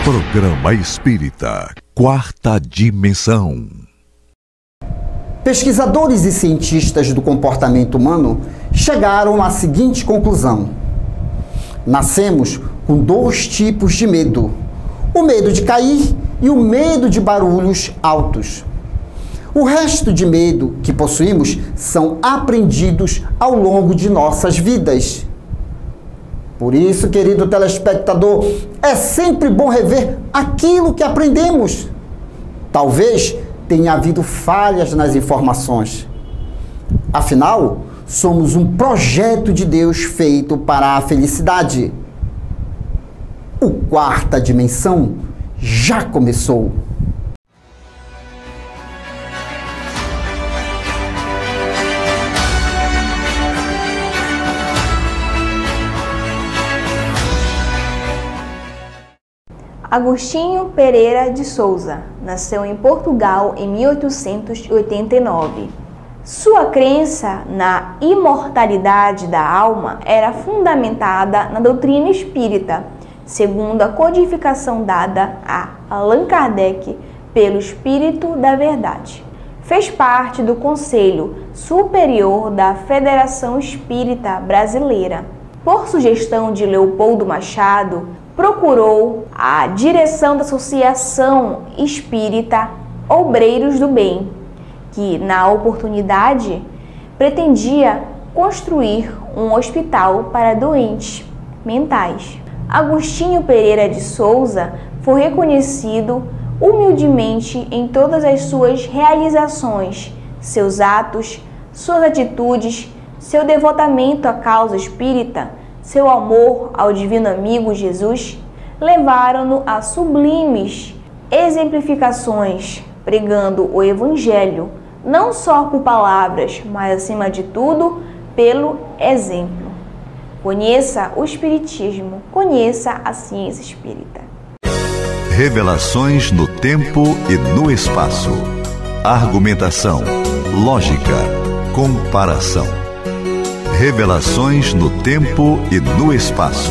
Programa Espírita Quarta Dimensão. Pesquisadores e cientistas do comportamento humano chegaram à seguinte conclusão: nascemos com dois tipos de medo: o medo de cair e o medo de barulhos altos. O resto de medo que possuímos são aprendidos ao longo de nossas vidas. Por isso, querido telespectador, é sempre bom rever aquilo que aprendemos. Talvez tenha havido falhas nas informações. Afinal, somos um projeto de Deus feito para a felicidade. O Quarta Dimensão já começou. Agostinho Pereira de Souza nasceu em Portugal em 1889. Sua crença na imortalidade da alma era fundamentada na doutrina espírita, segundo a codificação dada a Allan Kardec pelo Espírito da Verdade. Fez parte do Conselho Superior da Federação Espírita Brasileira. Por sugestão de Leopoldo Machado, procurou a direção da Associação Espírita Obreiros do Bem, que, na oportunidade, pretendia construir um hospital para doentes mentais. Agostinho Pereira de Souza foi reconhecido humildemente em todas as suas realizações, seus atos, suas atitudes, seu devotamento à causa espírita, seu amor ao divino amigo Jesus, levaram-no a sublimes exemplificações, pregando o Evangelho, não só por palavras, mas, acima de tudo, pelo exemplo. Conheça o Espiritismo, conheça a ciência espírita. Revelações no tempo e no espaço. Argumentação, lógica, comparação. Revelações no tempo e no espaço.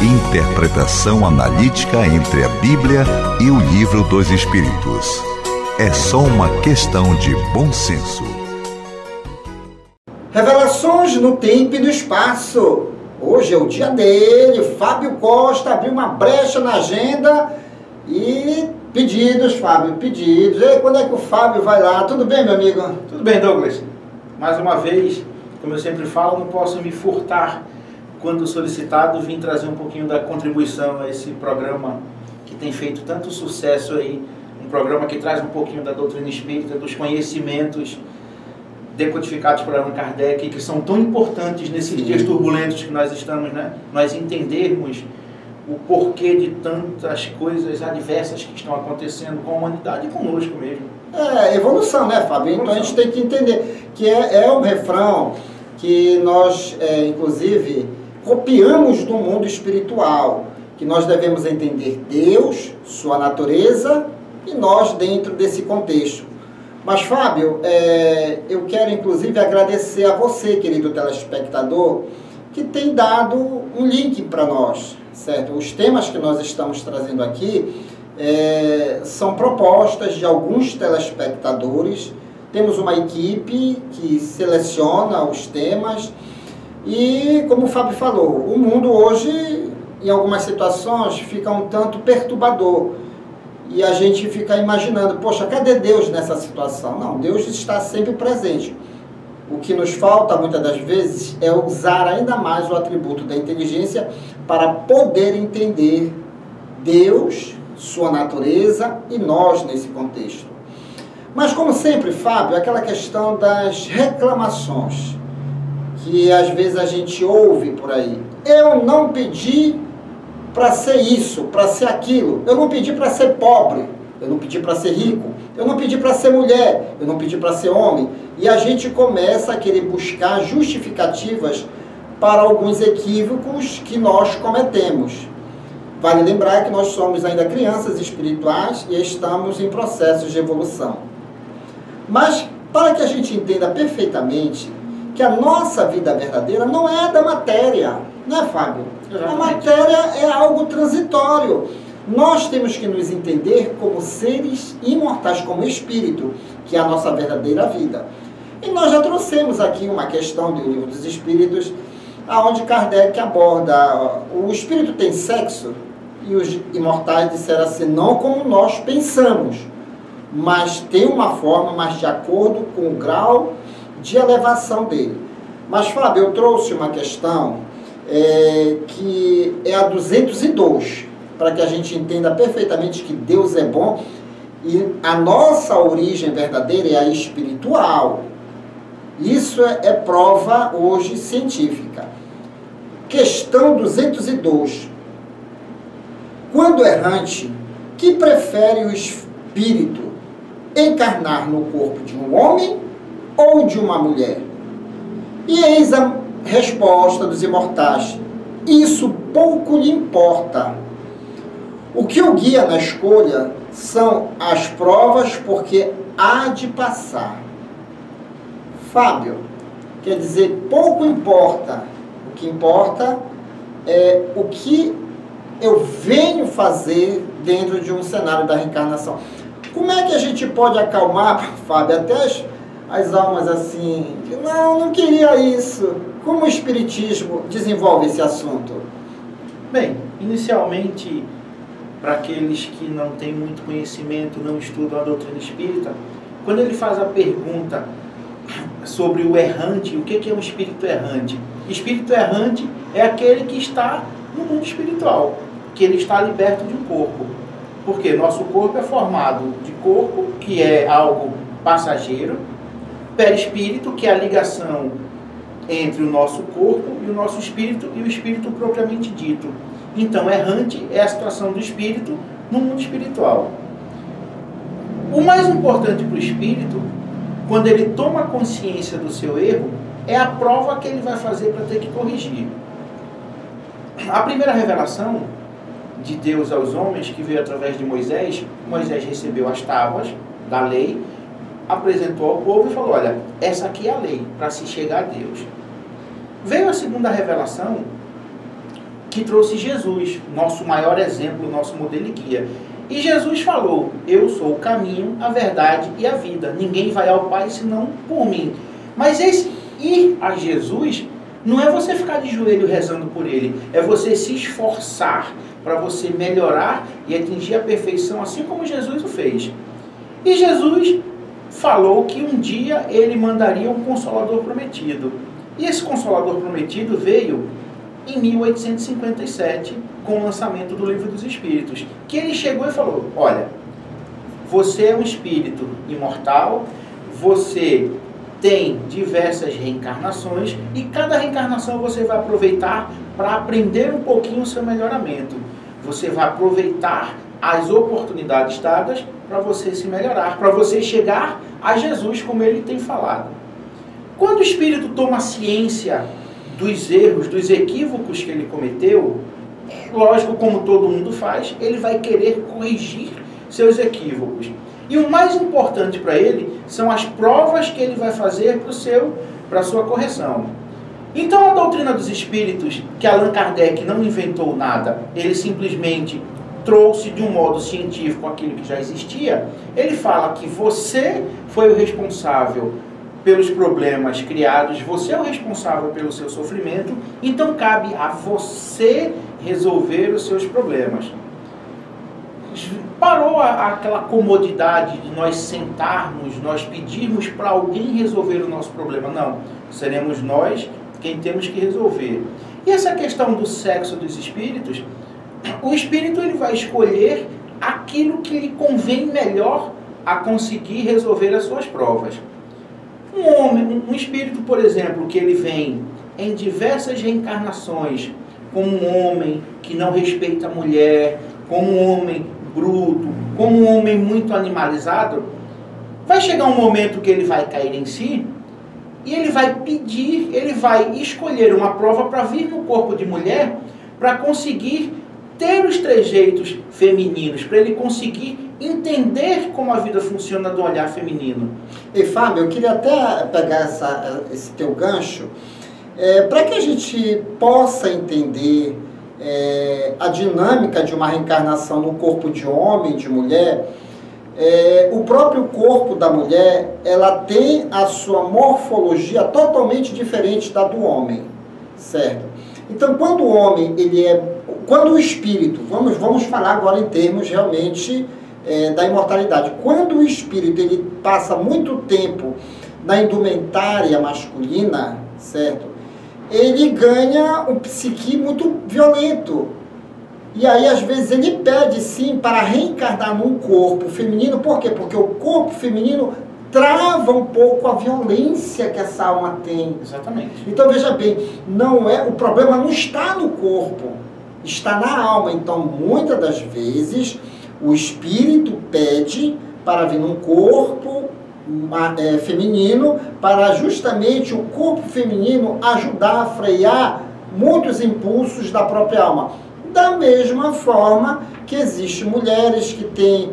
Interpretação analítica entre a Bíblia e o Livro dos Espíritos. É só uma questão de bom senso. Revelações no tempo e no espaço. Hoje é o dia dele. Fábio Costa abriu uma brecha na agenda e pedidos, Fábio, pedidos. E aí, quando é que o Fábio vai lá? Tudo bem, meu amigo? Tudo bem, Douglas. Mais uma vez, como eu sempre falo, não posso me furtar, quando solicitado, vim trazer um pouquinho da contribuição a esse programa que tem feito tanto sucesso aí, um programa que traz um pouquinho da doutrina espírita, dos conhecimentos decodificados por Allan Kardec, que são tão importantes nesses dias turbulentos que nós estamos, né? Nós entendermos o porquê de tantas coisas adversas que estão acontecendo com a humanidade e conosco mesmo. É evolução, né, Fábio? Então a gente tem que entender que é um refrão que nós, inclusive, copiamos do mundo espiritual, que nós devemos entender Deus, sua natureza e nós dentro desse contexto. Mas, Fábio, eu quero, inclusive, agradecer a você, querido telespectador, que tem dado um link para nós, certo? Os temas que nós estamos trazendo aqui são propostas de alguns telespectadores. Temos uma equipe que seleciona os temas e, como o Fábio falou, o mundo hoje, em algumas situações, fica um tanto perturbador. E a gente fica imaginando, poxa, cadê Deus nessa situação? Não, Deus está sempre presente. O que nos falta, muitas das vezes, é usar ainda mais o atributo da inteligência para poder entender Deus, sua natureza e nós nesse contexto. Mas, como sempre, Fábio, aquela questão das reclamações, que às vezes a gente ouve por aí. Eu não pedi para ser isso, para ser aquilo. Eu não pedi para ser pobre. Eu não pedi para ser rico. Eu não pedi para ser mulher. Eu não pedi para ser homem. E a gente começa a querer buscar justificativas para alguns equívocos que nós cometemos. Vale lembrar que nós somos ainda crianças espirituais e estamos em processos de evolução. Mas, para que a gente entenda perfeitamente que a nossa vida verdadeira não é da matéria, não é, Fábio? A matéria é algo transitório. Nós temos que nos entender como seres imortais, como espírito, que é a nossa verdadeira vida. E nós já trouxemos aqui uma questão do Livro dos Espíritos, onde Kardec aborda: o espírito tem sexo? E os imortais disseram assim: não como nós pensamos, mas tem uma forma, mas de acordo com o grau de elevação dele. Mas, Fábio, eu trouxe uma questão que é a 202, para que a gente entenda perfeitamente que Deus é bom e a nossa origem verdadeira é a espiritual. Isso é prova hoje científica. Questão 202. Quando errante, que prefere o espírito encarnar no corpo de um homem ou de uma mulher? E eis a resposta dos imortais: isso pouco lhe importa. O que o guia na escolha são as provas, porque há de passar. Fábio, quer dizer, pouco importa. O que importa é o que eu venho fazer dentro de um cenário da reencarnação. Como é que a gente pode acalmar, Fábio, até as almas assim, que não queria isso? Como o Espiritismo desenvolve esse assunto? Bem, inicialmente, para aqueles que não têm muito conhecimento, não estudam a doutrina espírita, quando ele faz a pergunta sobre o errante, o que é um espírito errante? Espírito errante é aquele que está no mundo espiritual, que ele está liberto de um corpo. Porque nosso corpo é formado de corpo, que é algo passageiro, perispírito, que é a ligação entre o nosso corpo e o nosso espírito, e o espírito propriamente dito. Então, errante é a situação do espírito no mundo espiritual. O mais importante para o espírito, quando ele toma consciência do seu erro, é a prova que ele vai fazer para ter que corrigir. A primeira revelação de Deus aos homens, que veio através de Moisés, Moisés recebeu as tábuas da lei, apresentou ao povo e falou: olha, essa aqui é a lei, para se chegar a Deus. Veio a segunda revelação, que trouxe Jesus, nosso maior exemplo, nosso modelo e guia. E Jesus falou: eu sou o caminho, a verdade e a vida. Ninguém vai ao Pai senão por mim. Mas esse ir a Jesus não é você ficar de joelho rezando por Ele, é você se esforçar para você melhorar e atingir a perfeição, assim como Jesus o fez. E Jesus falou que um dia Ele mandaria um Consolador prometido. E esse Consolador prometido veio em 1857, com o lançamento do Livro dos Espíritos, que ele chegou e falou: olha, você é um espírito imortal, você tem diversas reencarnações, e cada reencarnação você vai aproveitar para aprender um pouquinho o seu melhoramento. Você vai aproveitar as oportunidades dadas para você se melhorar, para você chegar a Jesus, como ele tem falado. Quando o espírito toma ciência dos erros, dos equívocos que ele cometeu, lógico, como todo mundo faz, ele vai querer corrigir seus equívocos. E o mais importante para ele são as provas que ele vai fazer para a sua correção. Então a doutrina dos espíritos, que Allan Kardec não inventou nada, ele simplesmente trouxe de um modo científico aquilo que já existia, ele fala que você foi o responsável pelos problemas criados, você é o responsável pelo seu sofrimento, então cabe a você resolver os seus problemas. Parou aquela comodidade de nós sentarmos, nós pedirmos para alguém resolver o nosso problema. Não, seremos nós quem temos que resolver. E essa questão do sexo dos espíritos, o espírito ele vai escolher aquilo que lhe convém melhor a conseguir resolver as suas provas. Um espírito, por exemplo, que ele vem em diversas reencarnações, como um homem que não respeita a mulher, como um homem bruto, como um homem muito animalizado, vai chegar um momento que ele vai cair em si e ele vai pedir, ele vai escolher uma prova para vir no corpo de mulher para conseguir ter os trejeitos femininos, para ele conseguir entender como a vida funciona do olhar feminino. E Fábio, eu queria até pegar esse teu gancho, para que a gente possa entender a dinâmica de uma reencarnação no corpo de homem, de mulher, o próprio corpo da mulher, ela tem a sua morfologia totalmente diferente da do homem, certo? Então, quando o homem, quando o espírito, vamos falar agora em termos realmente da imortalidade, quando o espírito ele passa muito tempo na indumentária masculina, certo? Ele ganha um psique muito violento. E aí, às vezes, ele pede, sim, para reencarnar num corpo feminino. Por quê? Porque o corpo feminino trava um pouco a violência que essa alma tem. Exatamente. Então, veja bem, o problema não está no corpo, está na alma. Então, muitas das vezes, o espírito pede para vir num corpo feminino, para justamente o corpo feminino ajudar a frear muitos impulsos da própria alma. Da mesma forma que existem mulheres que têm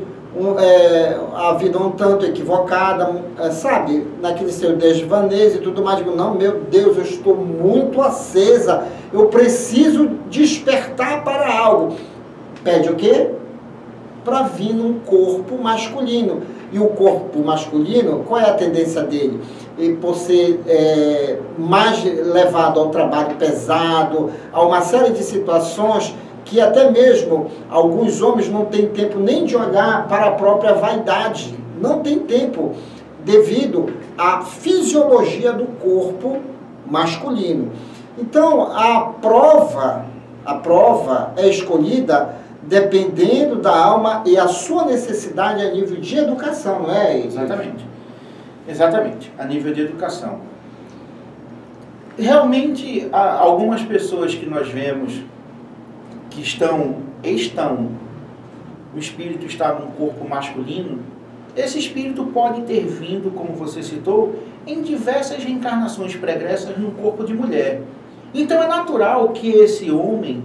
a vida um tanto equivocada, sabe, naquele seu desvaneio e tudo mais. Digo, não, meu Deus, eu estou muito acesa, eu preciso despertar para algo. Pede o quê? Para vir num corpo masculino. E o corpo masculino, qual é a tendência dele? E por ser mais levado ao trabalho pesado, a uma série de situações que até mesmo alguns homens não têm tempo nem de olhar para a própria vaidade. Não tem tempo, devido à fisiologia do corpo masculino. Então, a prova é escolhida dependendo da alma e a sua necessidade a nível de educação, não é? Exatamente. Exatamente, a nível de educação. Realmente, há algumas pessoas que nós vemos que o espírito está num corpo masculino, esse espírito pode ter vindo, como você citou, em diversas reencarnações pregressas no corpo de mulher. Então é natural que esse homem,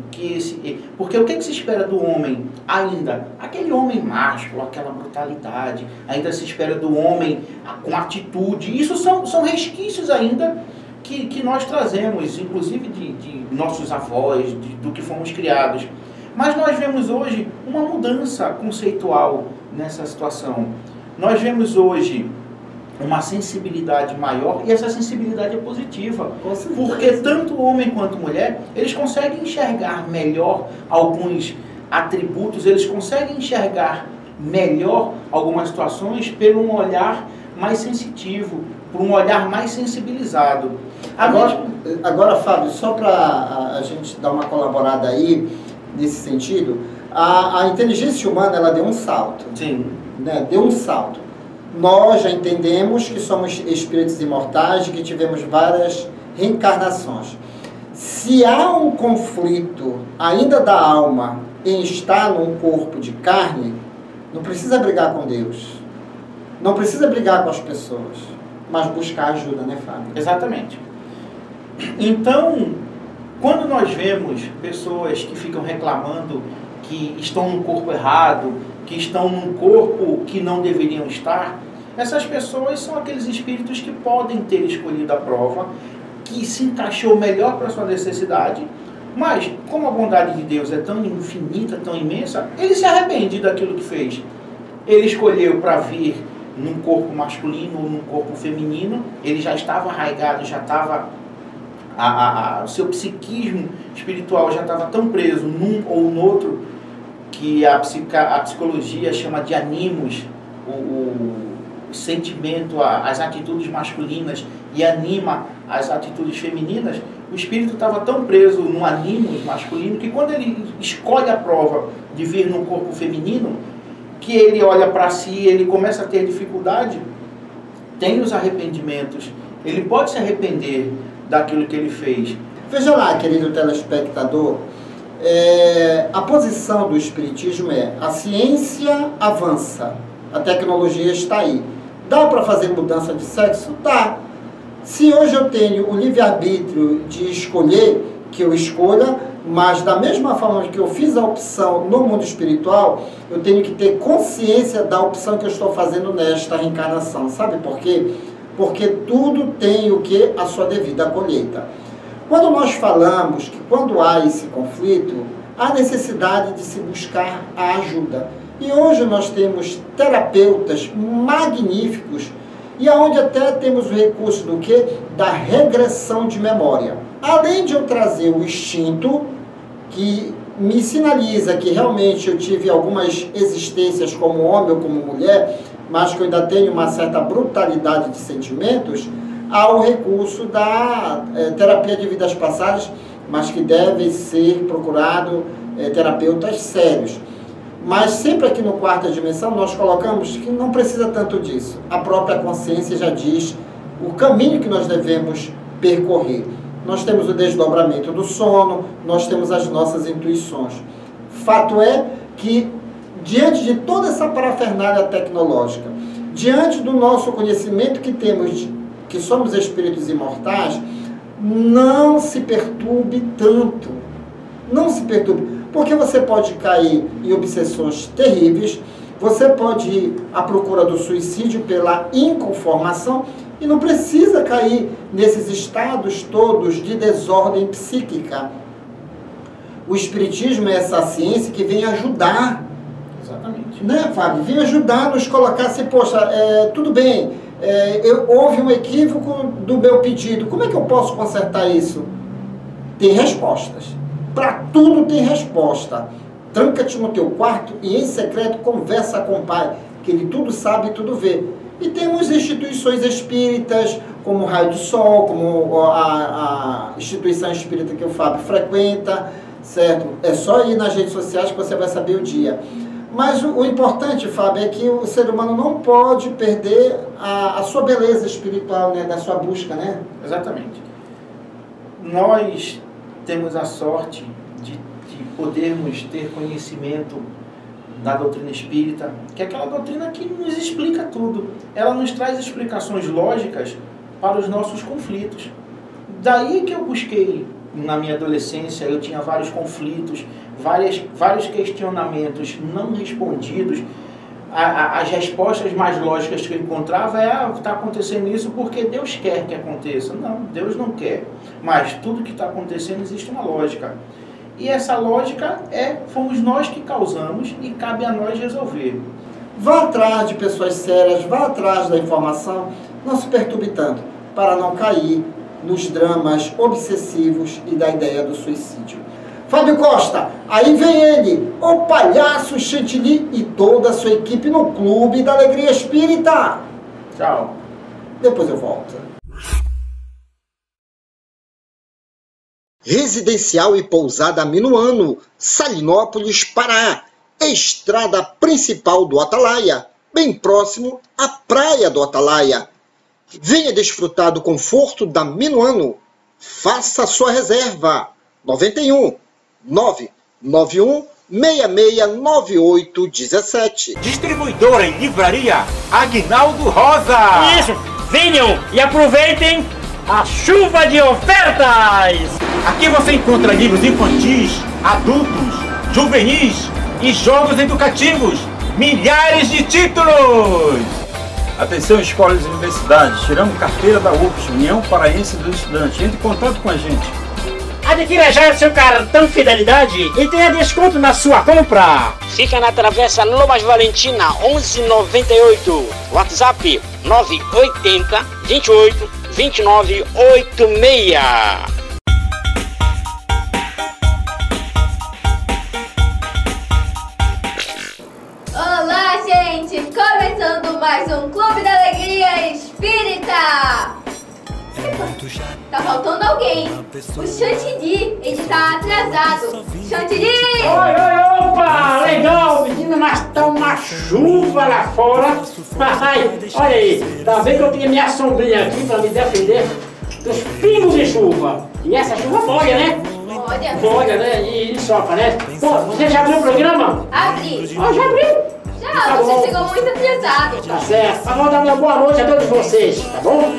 porque o que se espera do homem ainda? Aquele homem macho, aquela brutalidade, ainda se espera do homem com atitude. Isso são resquícios ainda que nós trazemos, inclusive de nossos avós, do que fomos criados. Mas nós vemos hoje uma mudança conceitual nessa situação. Nós vemos hoje uma sensibilidade maior, e essa sensibilidade é positiva, porque tanto homem quanto mulher, eles conseguem enxergar melhor alguns atributos, eles conseguem enxergar melhor algumas situações pelo um olhar mais sensitivo, por um olhar mais sensibilizado. Agora, Fábio, só para a gente dar uma colaborada aí, nesse sentido, a inteligência humana, ela deu um salto. Sim. Né? Deu um salto. Nós já entendemos que somos espíritos imortais e que tivemos várias reencarnações. Se há um conflito ainda da alma em estar num corpo de carne, não precisa brigar com Deus. Não precisa brigar com as pessoas, mas buscar ajuda, né, Fábio? Exatamente. Então, quando nós vemos pessoas que ficam reclamando que estão num corpo errado, que estão num corpo que não deveriam estar, essas pessoas são aqueles espíritos que podem ter escolhido a prova, que se encaixou melhor para a sua necessidade, mas como a bondade de Deus é tão infinita, tão imensa, ele se arrepende daquilo que fez. Ele escolheu para vir num corpo masculino ou num corpo feminino, ele já estava arraigado, já estava... o seu psiquismo espiritual já estava tão preso num ou no outro, que a psicologia chama de animos, o sentimento, as atitudes masculinas, e anima as atitudes femininas. O espírito estava tão preso no animus masculino que quando ele escolhe a prova de vir num corpo feminino, que ele olha para si, ele começa a ter dificuldade, tem os arrependimentos, ele pode se arrepender daquilo que ele fez. Veja lá, querido telespectador, a posição do espiritismo é: a ciência avança, a tecnologia está aí. Dá para fazer mudança de sexo? Dá. Se hoje eu tenho o livre-arbítrio de escolher, que eu escolha, mas da mesma forma que eu fiz a opção no mundo espiritual, eu tenho que ter consciência da opção que eu estou fazendo nesta reencarnação. Sabe por quê? Porque tudo tem o que? A sua devida colheita. Quando nós falamos que quando há esse conflito, há necessidade de se buscar a ajuda. E hoje nós temos terapeutas magníficos e aonde até temos o recurso do quê? Da regressão de memória. Além de eu trazer o instinto, que me sinaliza que realmente eu tive algumas existências como homem ou como mulher, mas que eu ainda tenho uma certa brutalidade de sentimentos, há o recurso da terapia de vidas passadas, mas que deve ser procurado terapeutas sérios. Mas sempre aqui no quarta dimensão nós colocamos que não precisa tanto disso. A própria consciência já diz o caminho que nós devemos percorrer. Nós temos o desdobramento do sono, nós temos as nossas intuições. Fato é que, diante de toda essa parafernália tecnológica, diante do nosso conhecimento que temos, que somos espíritos imortais, não se perturbe tanto. Não se perturbe. Porque você pode cair em obsessões terríveis, você pode ir à procura do suicídio pela inconformação e não precisa cair nesses estados todos de desordem psíquica. O Espiritismo é essa ciência que vem ajudar. Exatamente. Né, Fábio? Vem ajudar a nos colocar assim, poxa, tudo bem, houve um equívoco do meu pedido, como é que eu posso consertar isso? Tem respostas. Para tudo tem resposta. Tranca-te no teu quarto e em secreto conversa com o Pai, que Ele tudo sabe e tudo vê. E temos instituições espíritas, como o Raio do Sol, como a instituição espírita que o Fábio frequenta, certo? É só ir nas redes sociais que você vai saber o dia. Mas o importante, Fábio, é que o ser humano não pode perder a sua beleza espiritual, né? Da sua busca, né? Exatamente. Nós temos a sorte de podermos ter conhecimento da doutrina espírita, que é aquela doutrina que nos explica tudo. Ela nos traz explicações lógicas para os nossos conflitos. Daí que eu busquei, na minha adolescência, eu tinha vários conflitos, vários questionamentos não respondidos. As respostas mais lógicas que eu encontrava está acontecendo isso porque Deus quer que aconteça. Não, Deus não quer. Mas tudo que está acontecendo existe uma lógica. E essa lógica fomos nós que causamos e cabe a nós resolver. Vá atrás de pessoas sérias, vá atrás da informação, não se perturbe tanto, para não cair nos dramas obsessivos e da ideia do suicídio. Fábio Costa, aí vem ele, o Palhaço Chantilly e toda a sua equipe no Clube da Alegria Espírita. Tchau. Depois eu volto. Residencial e pousada Minuano, Salinópolis, Pará. Estrada principal do Atalaia, bem próximo à praia do Atalaia. Venha desfrutar do conforto da Minuano. Faça a sua reserva. 91 991 669817. Distribuidora e livraria Aguinaldo Rosa. Isso! Venham e aproveitem a chuva de ofertas! Aqui você encontra livros infantis, adultos, juvenis e jogos educativos. Milhares de títulos! Atenção, escolas e universidades. Tiramos carteira da UFS, União Paraense dos Estudantes. Entre em contato com a gente. Adquira já seu cartão Fidelidade e tenha desconto na sua compra. Fica na Travessa Lomas Valentina, 1198. WhatsApp 980 28 29 86. Olá, gente! Começando mais um Clube da Alegria Espírita! Tá faltando alguém. O Chantilly, ele tá atrasado. Chantilly! Oi, opa! Legal, menina, mas tá uma chuva lá fora. Ai, olha aí, tá bem que eu tinha minha sombrinha aqui pra me defender dos pingos de chuva. E essa chuva molha, né? Molha, né? E soca, né? Pô, você já abriu o programa? Abri. Ah, já abriu? Já, tá você bom. chegou muito atrasado. Tá certo. Mas vou dar uma boa noite a todos vocês, tá bom?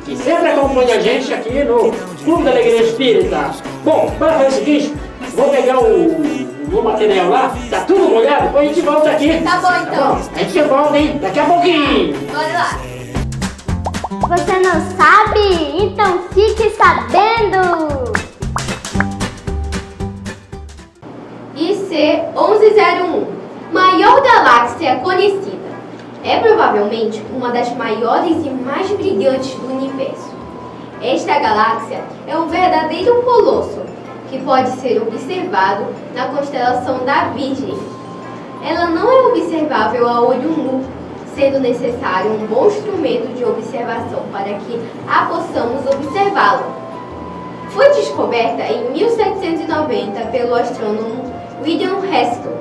Que sempre acompanha a gente aqui no Clube da Alegria Espírita. Bom, para fazer o seguinte, vou pegar o material lá, tá tudo molhado, depois a gente volta aqui. Tá bom, então. Tá bom? A gente volta, hein? Daqui a pouquinho. Bora lá. Você não sabe? Então fique sabendo! C1101, maior galáxia conhecida. É provavelmente uma das maiores e mais brilhantes do universo. Esta galáxia é um verdadeiro colosso, que pode ser observado na constelação da Virgem. Ela não é observável a olho nu, sendo necessário um bom instrumento de observação para que a possamos observá-la. Foi descoberta em 1790 pelo astrônomo William Herschel.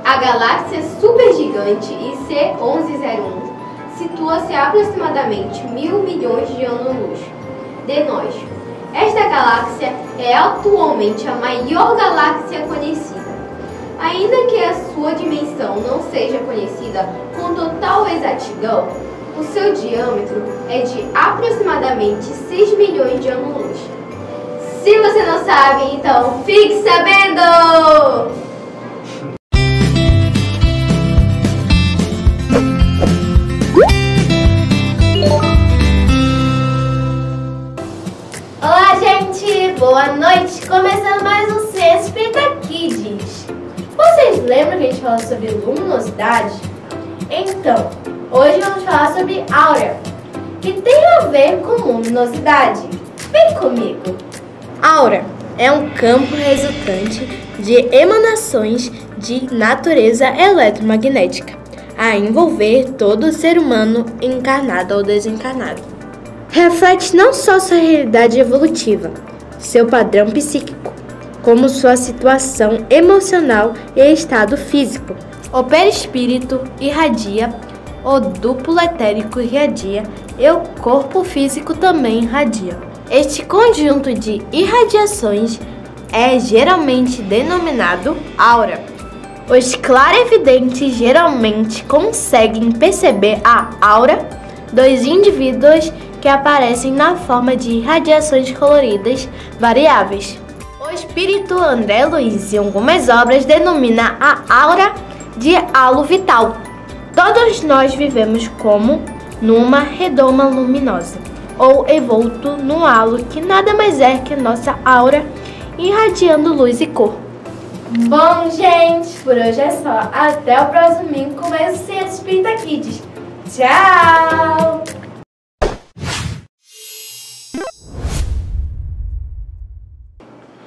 A galáxia supergigante IC1101 situa-se a aproximadamente 1.000 milhões de anos-luz de nós. Esta galáxia é atualmente a maior galáxia conhecida. Ainda que a sua dimensão não seja conhecida com total exatidão, o seu diâmetro é de aproximadamente 6 milhões de anos-luz. Se você não sabe, então fique sabendo! Olá, gente! Boa noite! Começando mais um Ciência Espírita Kids. Vocês lembram que a gente falou sobre luminosidade? Então, hoje vamos falar sobre áurea, que tem a ver com luminosidade. Vem comigo! Áurea é um campo resultante de emanações de natureza eletromagnética, a envolver todo ser humano, encarnado ou desencarnado. Reflete não só sua realidade evolutiva, seu padrão psíquico, como sua situação emocional e estado físico. O perispírito irradia, o duplo etérico irradia e o corpo físico também irradia. Este conjunto de irradiações é geralmente denominado aura. Os clarividentes geralmente conseguem perceber a aura dos indivíduos que aparecem na forma de radiações coloridas variáveis. O espírito André Luiz, em algumas obras, denomina a aura de halo vital. Todos nós vivemos como numa redoma luminosa, ou envolto num halo que nada mais é que a nossa aura irradiando luz e cor. Bom, gente, por hoje é só. Até o próximo domingo com mais um Ciência Espírita Kids. Tchau!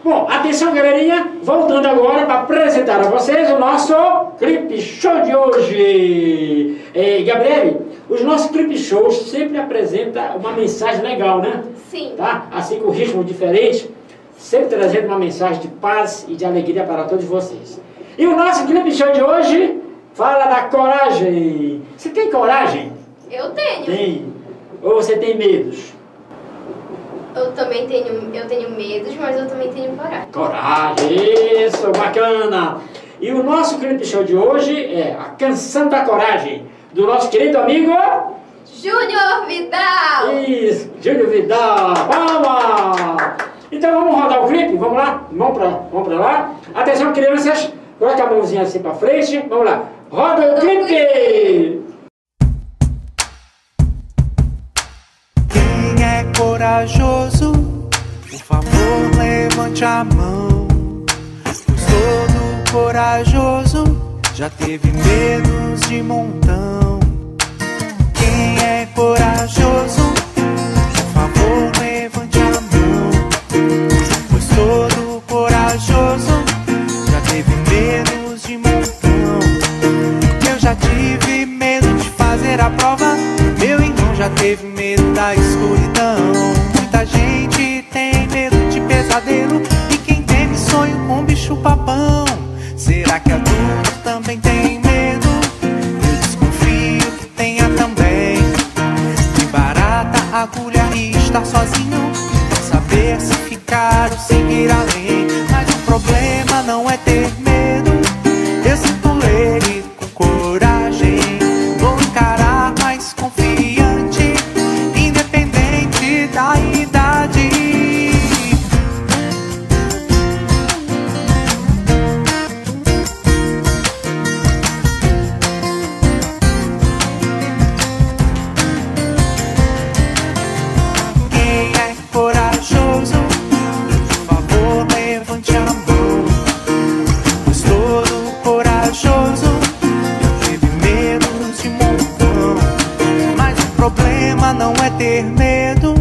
Bom, atenção, galerinha, voltando agora para apresentar a vocês o nosso Clip Show de hoje. Gabriele, os nossos Clip Shows sempre apresentam uma mensagem legal, né? Sim. Tá? Assim com ritmo diferente, sempre trazendo uma mensagem de paz e de alegria para todos vocês. E o nosso Clip Show de hoje fala da coragem. Você tem coragem? Eu tenho. Tem. Ou você tem medos? Eu tenho medos, mas eu também tenho coragem. Coragem, isso, bacana! E o nosso Clip Show de hoje é a Canção da Coragem, do nosso querido amigo... Júnior Vidal! Isso, Júnior Vidal, palma! Então vamos rodar o clipe, vamos lá? Vamos pra lá. Atenção, crianças, coloca a mãozinha assim pra frente, vamos lá. Roda o clipe! Quem é corajoso, por favor, levante a mão. Pois todo corajoso já teve medos de montão. Quem é corajoso, por favor, levante a mão. Pois todo corajoso já teve medos de montão. Eu já tive medo de fazer a prova. Meu irmão já teve medo da escuridão. Muita gente tem medo de pesadelo. E quem teme sonho com bicho papão. Será que adulto também tem medo? Eu desconfio que tenha também. De barata, agulha e estar sozinho. Quer saber se ficar ou seguir além. Mas o problema não é ter medo. Eu sinto leve com coragem. Vou encarar mais confiante, independente da idade. Quem é corajoso, por favor, levante a mão. problema não é ter medo,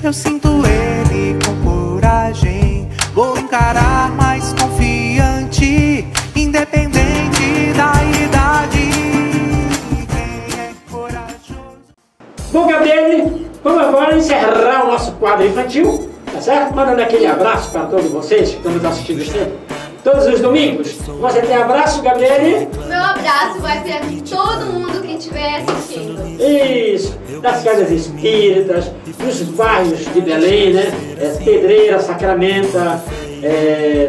eu sinto ele com coragem. Vou encarar mais confiante, independente da idade. Quem é corajoso? Bom, Gabriele, vamos agora encerrar o nosso quadro infantil, tá certo? Mandando aquele abraço para todos vocês que estão nos assistindo sempre. Todos os domingos. Você tem abraço, Gabriele? Meu abraço vai para todo mundo que estiver assistindo. Isso, das casas espíritas, dos bairros de Belém, né? Pedreira, Sacramenta,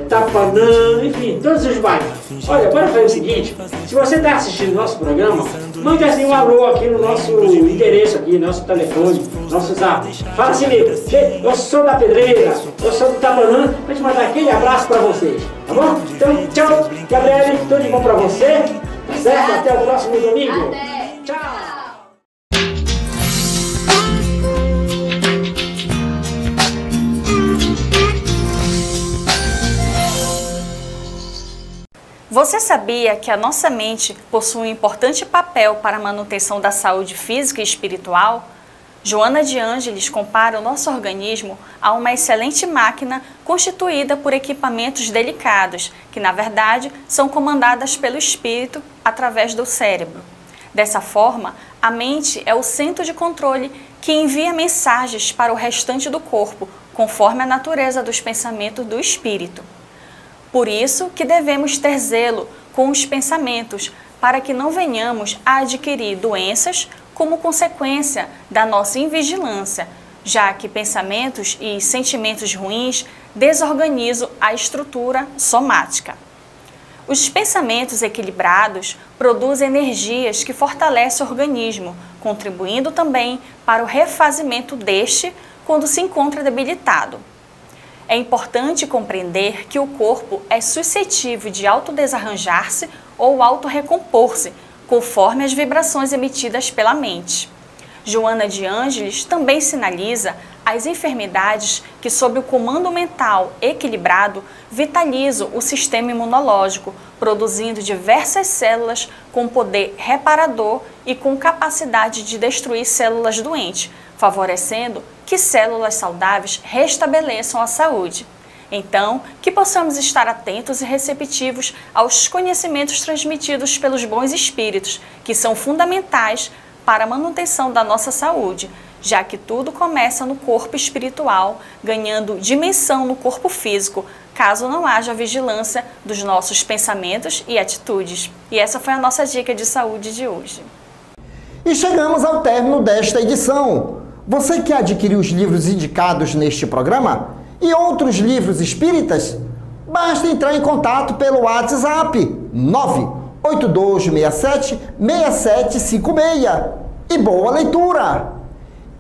Tapanã, enfim, todos os bairros. Olha, bora fazer o seguinte, se você está assistindo o nosso programa, mande assim um alô aqui no nosso endereço aqui, nosso telefone, nosso zap. Fala assim mesmo, gente, eu sou da Pedreira, eu sou do Tapanã, pra te mandar aquele abraço pra vocês, tá bom? Então, tchau, Gabriele, tudo de bom pra você, tá certo? Até o próximo domingo. Até. Tchau. Você sabia que a nossa mente possui um importante papel para a manutenção da saúde física e espiritual? Joana de Ângeles compara o nosso organismo a uma excelente máquina constituída por equipamentos delicados, que na verdade são comandadas pelo espírito através do cérebro. Dessa forma, a mente é o centro de controle que envia mensagens para o restante do corpo, conforme a natureza dos pensamentos do espírito. Por isso que devemos ter zelo com os pensamentos, para que não venhamos a adquirir doenças como consequência da nossa invigilância, já que pensamentos e sentimentos ruins desorganizam a estrutura somática. Os pensamentos equilibrados produzem energias que fortalecem o organismo, contribuindo também para o refazimento deste quando se encontra debilitado. É importante compreender que o corpo é suscetível de autodesarranjar-se ou autorrecompor-se, conforme as vibrações emitidas pela mente. Joana de Ângeles também sinaliza as enfermidades que, sob o comando mental equilibrado, vitalizam o sistema imunológico, produzindo diversas células com poder reparador e com capacidade de destruir células doentes, favorecendo que células saudáveis restabeleçam a saúde. Então, que possamos estar atentos e receptivos aos conhecimentos transmitidos pelos bons espíritos, que são fundamentais para a manutenção da nossa saúde, já que tudo começa no corpo espiritual, ganhando dimensão no corpo físico, caso não haja vigilância dos nossos pensamentos e atitudes. E essa foi a nossa dica de saúde de hoje. E chegamos ao término desta edição. Você quer adquirir os livros indicados neste programa e outros livros espíritas? Basta entrar em contato pelo WhatsApp 98267-6756. E boa leitura!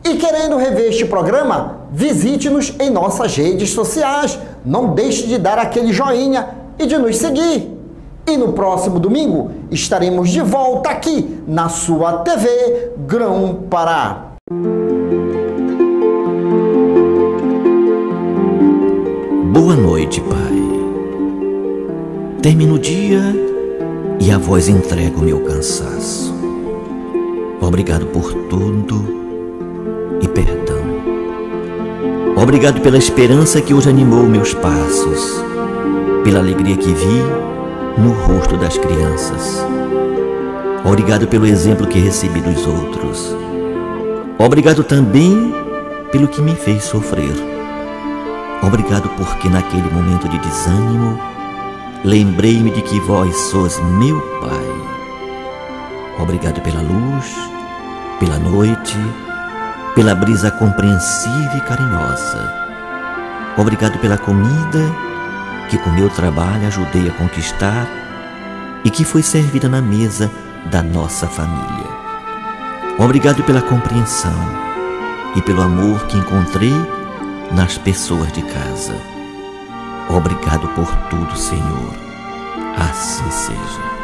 E querendo rever este programa, visite-nos em nossas redes sociais. Não deixe de dar aquele joinha e de nos seguir. E no próximo domingo estaremos de volta aqui na sua TV Grão-Pará. Boa noite, Pai. Termino o dia e a voz entrega o meu cansaço. Obrigado por tudo e perdão. Obrigado pela esperança que hoje animou meus passos, pela alegria que vi no rosto das crianças. Obrigado pelo exemplo que recebi dos outros. Obrigado também pelo que me fez sofrer. Obrigado porque naquele momento de desânimo lembrei-me de que vós sois meu Pai. Obrigado pela luz, pela noite, pela brisa compreensiva e carinhosa. Obrigado pela comida que com meu trabalho ajudei a conquistar e que foi servida na mesa da nossa família. Obrigado pela compreensão e pelo amor que encontrei nas pessoas de casa. Obrigado por tudo, Senhor. Assim seja.